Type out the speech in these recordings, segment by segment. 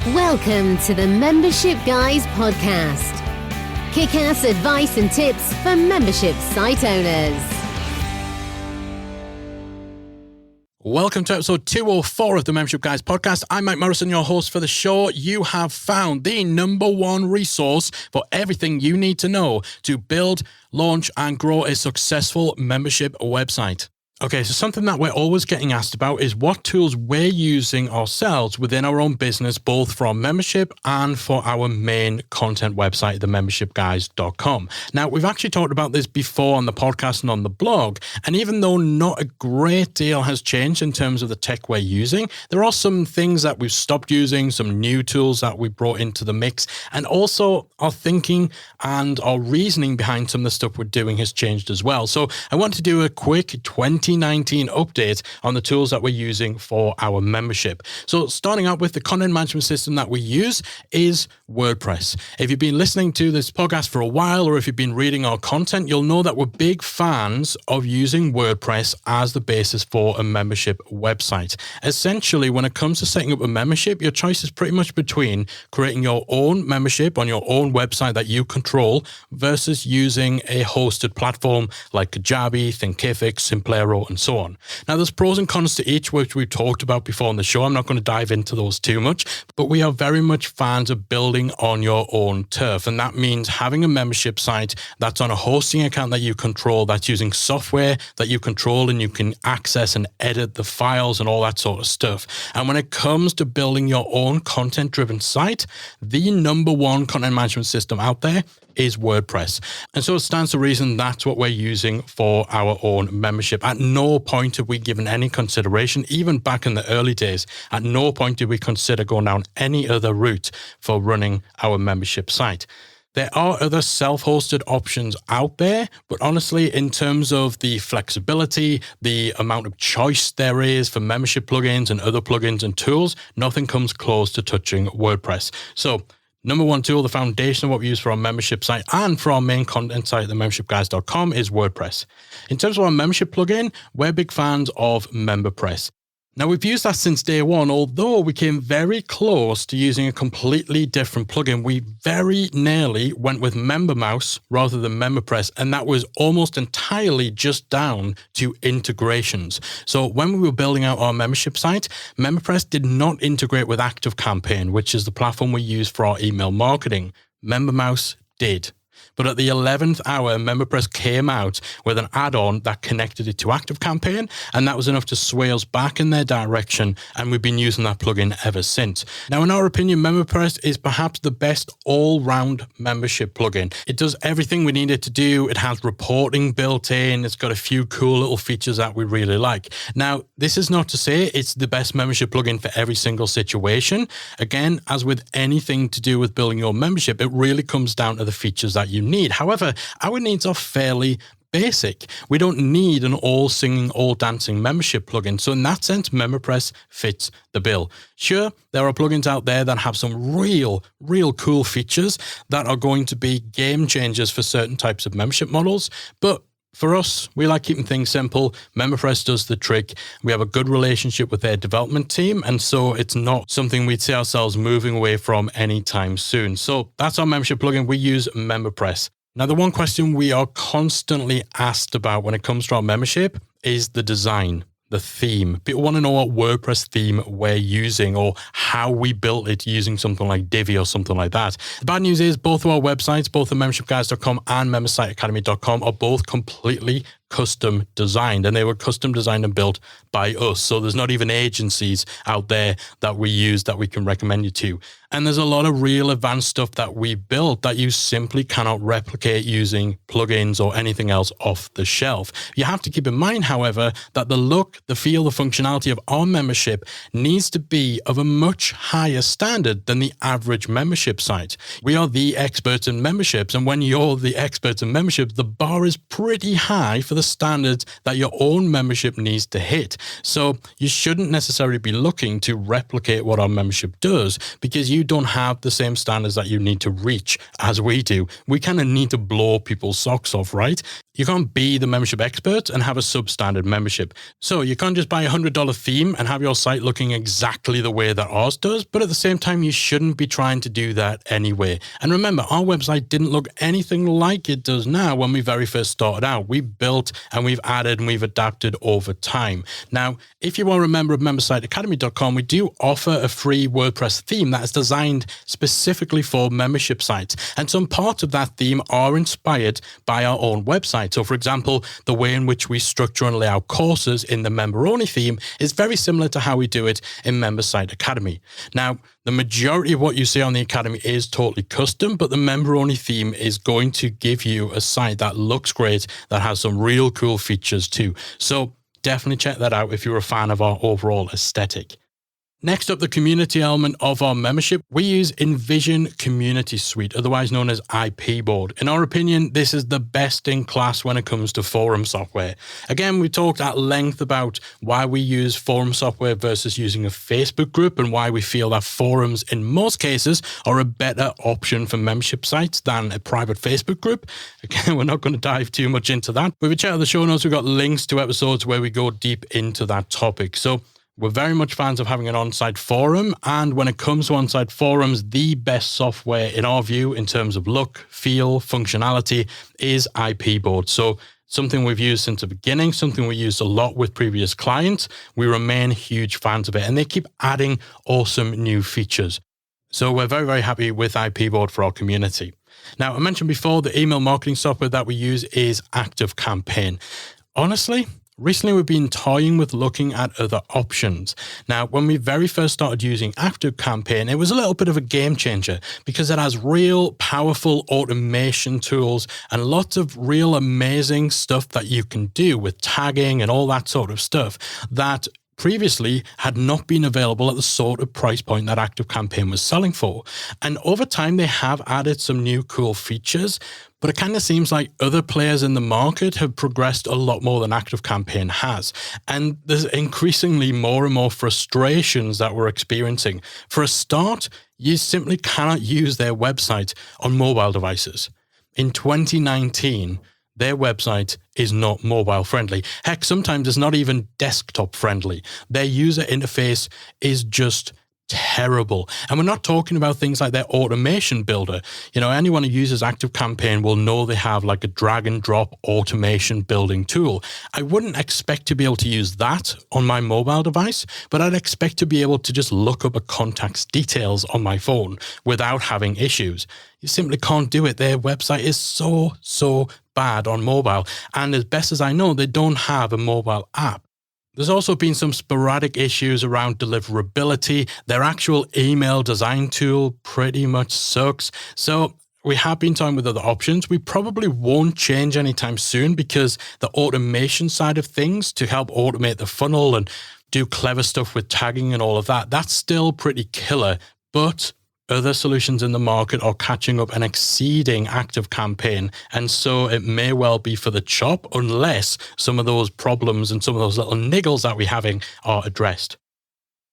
Welcome to the Membership Guys podcast. Kick-ass advice and tips for membership site owners. Welcome to episode 204 of the Membership Guys podcast. I'm Mike Morrison, your host for the show. You have found the number one resource for everything you need to know to build, launch, and grow a successful membership website. Okay, so something that we're always getting asked about is what tools we're using ourselves within our own business, both for our membership and for our main content website, themembershipguys.com. Now, we've actually talked about this before on the podcast and on the blog, and even though not a great deal has changed in terms of the tech we're using, there are some things that we've stopped using, some new tools that we brought into the mix, and also our thinking and our reasoning behind some of the stuff we're doing has changed as well. So I want to do a quick 2019 update on the tools that we're using for our membership. So starting out with the content management system that we use is WordPress. If you've been listening to this podcast for a while, or if you've been reading our content, you'll know that we're big fans of using WordPress as the basis for a membership website. Essentially, when it comes to setting up a membership, your choice is pretty much between creating your own membership on your own website that you control versus using a hosted platform like Kajabi, Thinkific, Simplero, and so on. Now, there's pros and cons to each, which we've talked about before on the show. I'm not going to dive into those too much, but we are very much fans of building on your own turf. And that means having a membership site that's on a hosting account that you control, that's using software that you control and you can access and edit the files and all that sort of stuff. And when it comes to building your own content-driven site, the number one content management system out there is WordPress. And so it stands to reason that's what we're using for our own membership. At no point have we given any consideration, even back in the early days, at no point did we consider going down any other route for running our membership site. There are other self-hosted options out there, but honestly, in terms of the flexibility, the amount of choice there is for membership plugins and other plugins and tools, nothing comes close to touching WordPress. So number one tool, the foundation of what we use for our membership site and for our main content site, themembershipguys.com, is WordPress. In terms of our membership plugin, we're big fans of MemberPress. Now, we've used that since day one, although we came very close to using a completely different plugin. We very nearly went with MemberMouse rather than MemberPress, and that was almost entirely just down to integrations. So when we were building out our membership site, MemberPress did not integrate with ActiveCampaign, which is the platform we use for our email marketing. MemberMouse did. But at the 11th hour, MemberPress came out with an add-on that connected it to ActiveCampaign, and that was enough to sway us back in their direction, and we've been using that plugin ever since. Now, in our opinion, MemberPress is perhaps the best all-round membership plugin. It does everything we need it to do. It has reporting built in. It's got a few cool little features that we really like. Now, this is not to say it's the best membership plugin for every single situation. Again, as with anything to do with building your membership, it really comes down to the features that you need. However, our needs are fairly basic. We don't need an all-singing, all-dancing membership plugin. So in that sense, MemberPress fits the bill. Sure, there are plugins out there that have some real cool features that are going to be game changers for certain types of membership models, but for us, we like keeping things simple. MemberPress does the trick. We have a good relationship with their development team, and so it's not something we'd see ourselves moving away from anytime soon. So that's our membership plugin. We use MemberPress. Now, the one question we are constantly asked about when it comes to our membership is the design, the theme. People want to know what WordPress theme we're using or how we built it using something like Divi or something like that. The bad news is both of our websites, both the membershipguys.com and membersiteacademy.com, are both completely custom designed, and they were custom designed and built by us. So there's not even agencies out there that we use that we can recommend you to. And there's a lot of real advanced stuff that we built that you simply cannot replicate using plugins or anything else off the shelf. You have to keep in mind, however, that the look, the feel, the functionality of our membership needs to be of a much higher standard than the average membership site. We are the experts in memberships, and when you're the experts in memberships, the bar is pretty high for the the standards that your own membership needs to hit. So you shouldn't necessarily be looking to replicate what our membership does, because you don't have the same standards that you need to reach as we do. We kind of need to blow people's socks off, right? You can't be the membership expert and have a substandard membership. So you can't just buy a $100 theme and have your site looking exactly the way that ours does, but at the same time, you shouldn't be trying to do that anyway. And remember, our website didn't look anything like it does now when we very first started out. We built and we've added and we've adapted over time. Now, if you are a member of membersiteacademy.com, we do offer a free WordPress theme that is designed specifically for membership sites. And some parts of that theme are inspired by our own website. So for example, the way in which we structure and lay out courses in the member-only theme is very similar to how we do it in MemberSite Academy. Now, the majority of what you see on the Academy is totally custom, but the member-only theme is going to give you a site that looks great, that has some real cool features too. So definitely check that out if you're a fan of our overall aesthetic. Next up, the community element of our membership. We use Envision Community Suite, otherwise known as IP Board. In our opinion, this is the best in class when it comes to forum software. Again, we talked at length about why we use forum software versus using a Facebook group, and why we feel that forums in most cases are a better option for membership sites than a private Facebook group. Again, we're not going to dive too much into that, but if you check out the show notes, we've got links to episodes where we go deep into that topic. So we're very much fans of having an on-site forum, and when it comes to on-site forums, the best software in our view in terms of look, feel, functionality is IP Board. So something we've used since the beginning, something we used a lot with previous clients. We remain huge fans of it, and they keep adding awesome new features. So we're very, very happy with IP Board for our community. Now, I mentioned before, the email marketing software that we use is ActiveCampaign. Honestly, recently, we've been toying with looking at other options. Now, when we very first started using ActiveCampaign, it was a little bit of a game changer because it has real powerful automation tools and lots of real amazing stuff that you can do with tagging and all that sort of stuff that previously had not been available at the sort of price point that ActiveCampaign was selling for. And over time, they have added some new cool features, but it kind of seems like other players in the market have progressed a lot more than ActiveCampaign has. And there's increasingly more and more frustrations that we're experiencing. For a start, you simply cannot use their website on mobile devices. In 2019, their website is not mobile friendly. Heck, sometimes it's not even desktop friendly. Their user interface is just terrible. And we're not talking about things like their automation builder. You know, anyone who uses ActiveCampaign will know they have like a drag and drop automation building tool. I wouldn't expect to be able to use that on my mobile device, but I'd expect to be able to just look up a contact's details on my phone without having issues. You simply can't do it. Their website is so bad on mobile. And as best as I know, they don't have a mobile app. There's also been some sporadic issues around deliverability. Their actual email design tool pretty much sucks. So we have been toying with other options. We probably won't change anytime soon because the automation side of things to help automate the funnel and do clever stuff with tagging and all of that, that's still pretty killer. But other solutions in the market are catching up and exceeding ActiveCampaign, and so it may well be for the chop unless some of those problems and some of those little niggles that we're having are addressed.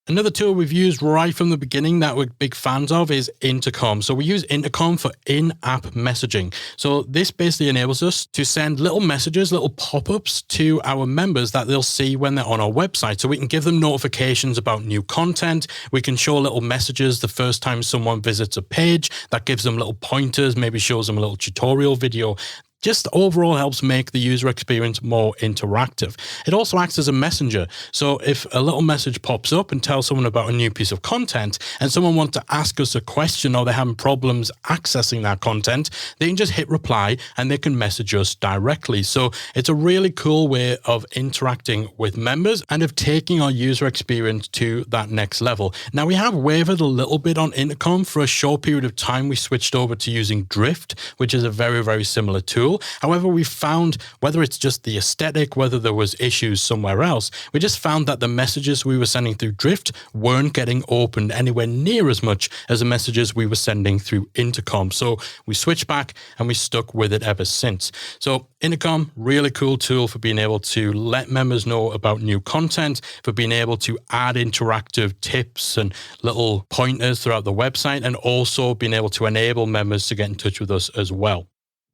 Another tool we've used right from the beginning that we're big fans of is Intercom. So we use Intercom for in-app messaging. So this basically enables us to send little messages, little pop-ups to our members that they'll see when they're on our website. So we can give them notifications about new content. We can show little messages the first time someone visits a page. That gives them little pointers, maybe shows them a little tutorial video. Just overall helps make the user experience more interactive. It also acts as a messenger. So if a little message pops up and tells someone about a new piece of content and someone wants to ask us a question or they're having problems accessing that content, they can just hit reply and they can message us directly. So it's a really cool way of interacting with members and of taking our user experience to that next level. Now, we have wavered a little bit on Intercom. For a short period of time, we switched over to using Drift, which is a very, very similar tool. tool. However, we found, whether it's just the aesthetic, whether there was issues somewhere else, we just found that the messages we were sending through Drift weren't getting opened anywhere near as much as the messages we were sending through Intercom. So we switched back and we stuck with it ever since. So Intercom, really cool tool for being able to let members know about new content, for being able to add interactive tips and little pointers throughout the website, and also being able to enable members to get in touch with us as well.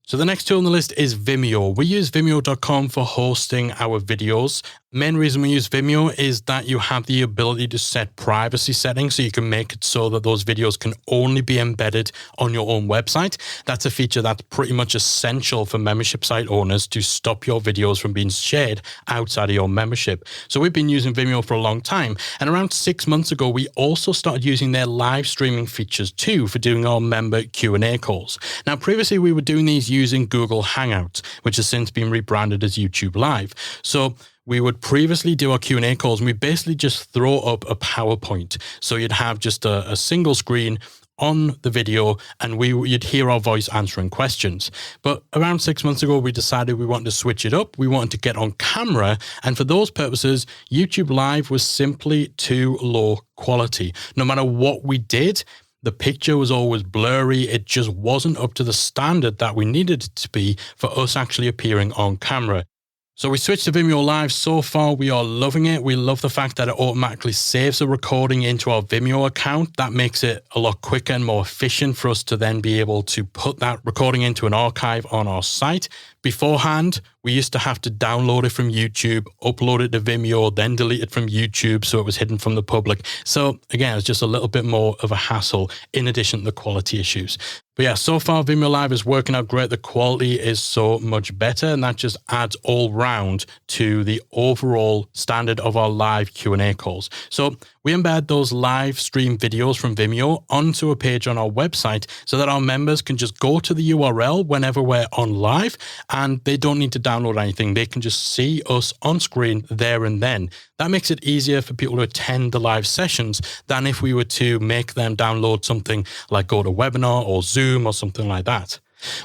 So the next tool on the list is Vimeo. We use Vimeo.com for hosting our videos. Main reason we use Vimeo is that you have the ability to set privacy settings, so you can make it so that those videos can only be embedded on your own website. That's a feature that's pretty much essential for membership site owners to stop your videos from being shared outside of your membership. So we've been using Vimeo for a long time, and around 6 months ago, we also started using their live streaming features too for doing our member Q&A calls. Now, previously we were doing these using Google Hangouts, which has since been rebranded as YouTube Live. So we would previously do our Q&A calls, and we basically just throw up a PowerPoint. So you'd have just a single screen on the video, and you'd hear our voice answering questions. But around 6 months ago, we decided we wanted to switch it up. We wanted to get on camera. And for those purposes, YouTube Live was simply too low quality. No matter what we did, the picture was always blurry. It just wasn't up to the standard that we needed it to be for us actually appearing on camera. So we switched to Vimeo Live. So far, we are loving it. We love the fact that it automatically saves the recording into our Vimeo account. That makes it a lot quicker and more efficient for us to then be able to put that recording into an archive on our site. Beforehand, we used to have to download it from YouTube, upload it to Vimeo, then delete it from YouTube so it was hidden from the public. So again, it's just a little bit more of a hassle in addition to the quality issues. But yeah, so far Vimeo Live is working out great. The quality is so much better, and that just adds all round to the overall standard of our live Q&A calls. So we embed those live stream videos from Vimeo onto a page on our website so that our members can just go to the URL whenever we're on live, and they don't need to download anything. They can just see us on screen there and then. That makes it easier for people to attend the live sessions than if we were to make them download something like GoToWebinar or Zoom or something like that.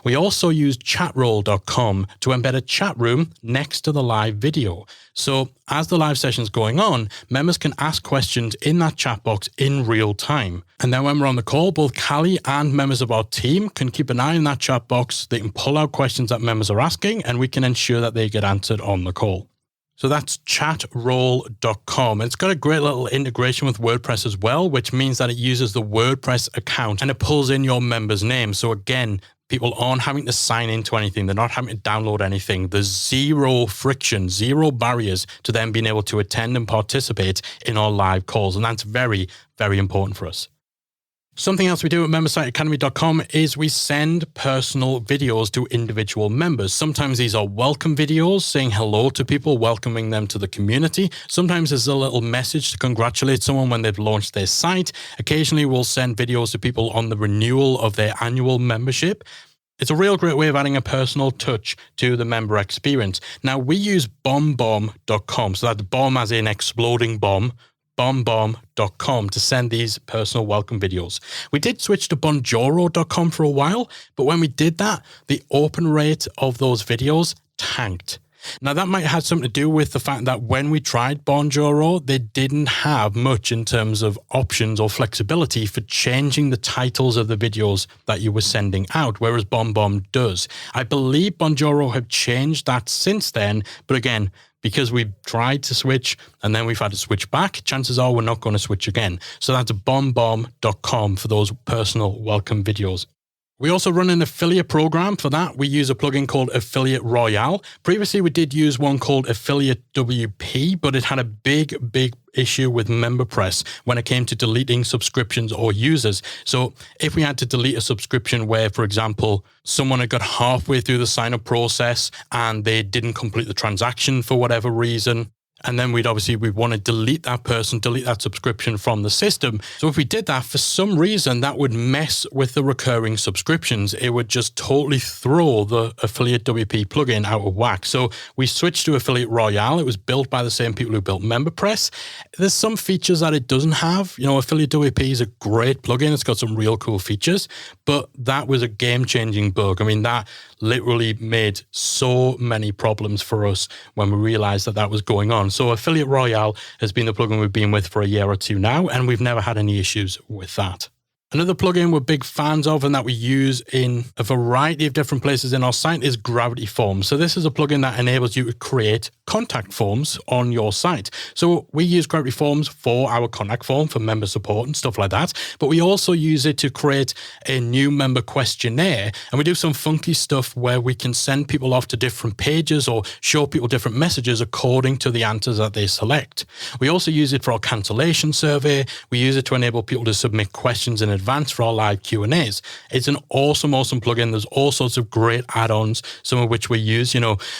We also use chatroll.com to embed a chat room next to the live video. So as the live session's going on, members can ask questions in that chat box in real time. And then when we're on the call, both Callie and members of our team can keep an eye on that chat box. They can pull out questions that members are asking, and we can ensure that they get answered on the call. So that's chatroll.com. It's got a great little integration with WordPress as well, which means that it uses the WordPress account and it pulls in your member's name. So again, people aren't having to sign into anything. They're not having to download anything. There's zero friction, zero barriers to them being able to attend and participate in our live calls. And that's very, very important for us. Something else we do at membersiteacademy.com is we send personal videos to individual members. Sometimes these are welcome videos saying hello to people, welcoming them to the community. Sometimes there's a little message to congratulate someone when they've launched their site. Occasionally we'll send videos to people on the renewal of their annual membership. It's a real great way of adding a personal touch to the member experience. Now we use BombBomb.com. So that's bomb as in exploding bomb. BombBomb.com to send these personal welcome videos. We did switch to Bonjoro.com for a while, but when we did that, the open rate of those videos tanked. Now, that might have something to do with the fact that when we tried Bonjoro, they didn't have much in terms of options or flexibility for changing the titles of the videos that you were sending out, whereas BombBomb does. I believe Bonjoro have changed that since then, but again, because we've tried to switch and then we've had to switch back, chances are we're not going to switch again. So that's BombBomb.com for those personal welcome videos. We also run an affiliate program. For that, we use a plugin called Affiliate Royale. Previously, we did use one called Affiliate WP, but it had a big issue with MemberPress when it came to deleting subscriptions or users. So if we had to delete a subscription where, for example, someone had got halfway through the sign-up process and they didn't complete the transaction for whatever reason, And then we'd want to delete that subscription from the system. So if we did that, for some reason, that would mess with the recurring subscriptions. It would just totally throw the Affiliate WP plugin out of whack. So we switched to Affiliate Royale. It was built by the same people who built MemberPress. There's some features that it doesn't have. Affiliate WP is a great plugin. It's got some real cool features, but that was a game-changing bug. I mean, that literally made so many problems for us when we realized that was going on. So Affiliate Royale has been the plugin we've been with for a year or two now, and we've never had any issues with that. Another plugin we're big fans of and that we use in a variety of different places in our site is Gravity Forms. So this is a plugin that enables you to create contact forms on your site. So we use Gravity Forms for our contact form for member support and stuff like that, but we also use it to create a new member questionnaire, and we do some funky stuff where we can send people off to different pages or show people different messages according to the answers that they select. We also use it for our cancellation survey. We use it to enable people to submit questions in advance for our live Q&As. It's an awesome plugin. There's all sorts of great add-ons, some of which we use,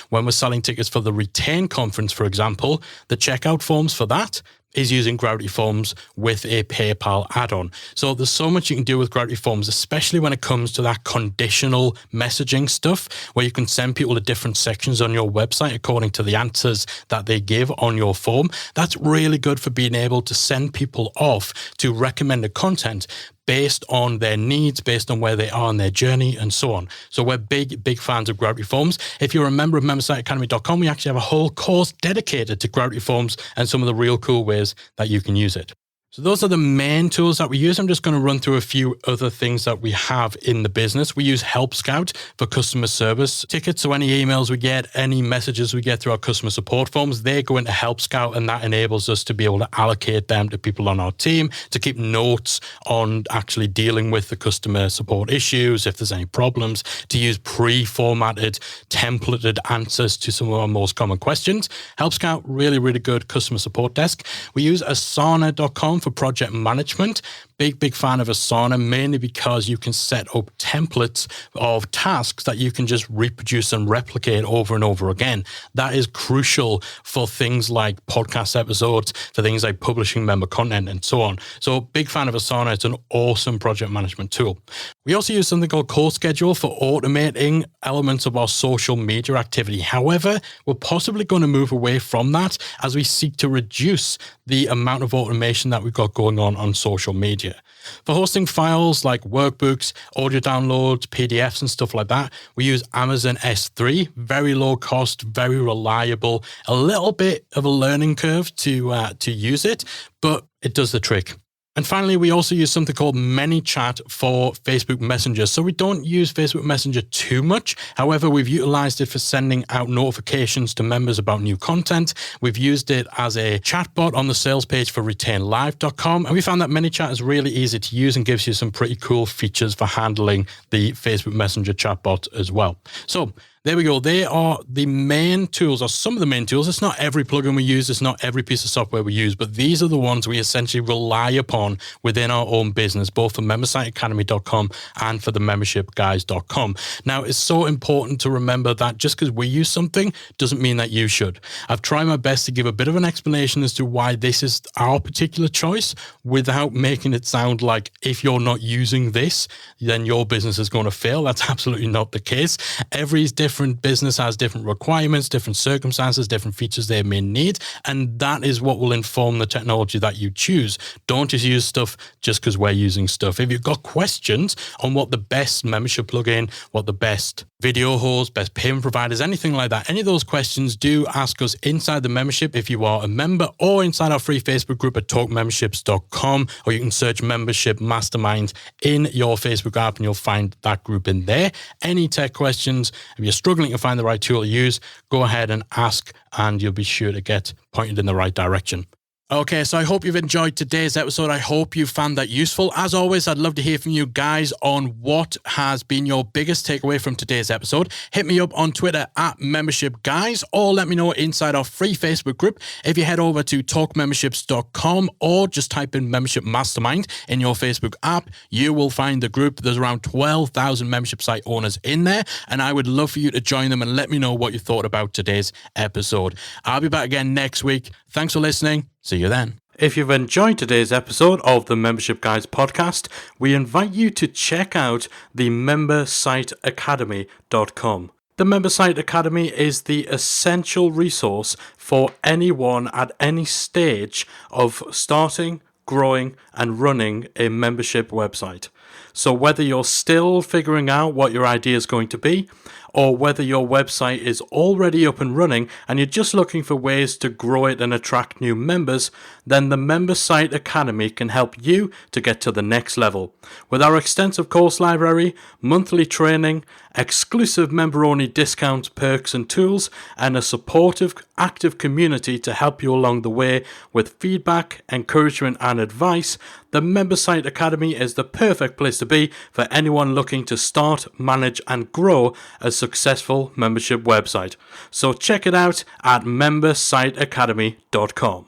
when we're selling tickets for the Retain conference, for example. The checkout forms for that is using Gravity Forms with a PayPal add-on. So there's so much you can do with Gravity Forms, especially when it comes to that conditional messaging stuff, where you can send people to different sections on your website according to the answers that they give on your form. That's really good for being able to send people off to recommended content based on their needs, based on where they are on their journey, and so on. So we're big fans of Gravity Forms. If you're a member of MemberSiteAcademy.com, we actually have a whole course dedicated to Gravity Forms and some of the real cool ways that you can use it. So those are the main tools that we use. I'm just going to run through a few other things that we have in the business. We use Help Scout for customer service tickets. So any emails we get, any messages we get through our customer support forms, they go into Help Scout, and that enables us to be able to allocate them to people on our team to keep notes on actually dealing with the customer support issues, if there's any problems, to use pre-formatted, templated answers to some of our most common questions. Help Scout, really good customer support desk. We use Asana.com for project management. Big fan of Asana, mainly because you can set up templates of tasks that you can just reproduce and replicate over and over again. That is crucial for things like podcast episodes, for things like publishing member content, and so on. So big fan of Asana. It's an awesome project management tool. We also use something called CoSchedule for automating elements of our social media activity. However, we're possibly going to move away from that as we seek to reduce the amount of automation that we've got going on social media. For hosting files like workbooks, audio downloads, PDFs and stuff like that, we use Amazon S3. Very low cost, very reliable, a little bit of a learning curve to use it, but it does the trick. And finally, we also use something called ManyChat for Facebook Messenger. So we don't use Facebook Messenger too much. However, we've utilized it for sending out notifications to members about new content. We've used it as a chatbot on the sales page for retainlive.com. And we found that ManyChat is really easy to use and gives you some pretty cool features for handling the Facebook Messenger chatbot as well. So there we go. They are the main tools, or some of the main tools. It's not every plugin we use. It's not every piece of software we use, but these are the ones we essentially rely upon within our own business, both for MemberSiteAcademy.com and for the MembershipGuys.com. Now, it's so important to remember that just because we use something doesn't mean that you should. I've tried my best to give a bit of an explanation as to why this is our particular choice without making it sound like if you're not using this, then your business is going to fail. That's absolutely not the case. Every different business has different requirements, different circumstances, different features they may need, and that is what will inform the technology that you choose. Don't just use stuff just because we're using stuff. If you've got questions on what the best membership plugin, what the best video host, best payment providers, anything like that, any of those questions, do ask us inside the membership if you are a member, or inside our free Facebook group at talkmemberships.com, or you can search Membership Mastermind in your Facebook app and you'll find that group in there. Any tech questions, if you're struggling to find the right tool to use, go ahead and ask and you'll be sure to get pointed in the right direction. Okay, so I hope you've enjoyed today's episode. I hope you found that useful. As always, I'd love to hear from you guys on what has been your biggest takeaway from today's episode. Hit me up on Twitter at membershipguys, or let me know inside our free Facebook group. If you head over to talkmemberships.com or just type in Membership Mastermind in your Facebook app, you will find the group. There's around 12,000 membership site owners in there, and I would love for you to join them and let me know what you thought about today's episode. I'll be back again next week. Thanks for listening. See you then. If you've enjoyed today's episode of the Membership Guys podcast, we invite you to check out the membersiteacademy.com. The Membersite Academy is the essential resource for anyone at any stage of starting, growing, and running a membership website. So whether you're still figuring out what your idea is going to be, or whether your website is already up and running and you're just looking for ways to grow it and attract new members, then the Membersite Academy can help you to get to the next level. With our extensive course library, monthly training, exclusive member-only discounts, perks and tools, and a supportive, active community to help you along the way with feedback, encouragement and advice, the Membersite Academy is the perfect place to be for anyone looking to start, manage and grow a successful membership website. So check it out at membersiteacademy.com.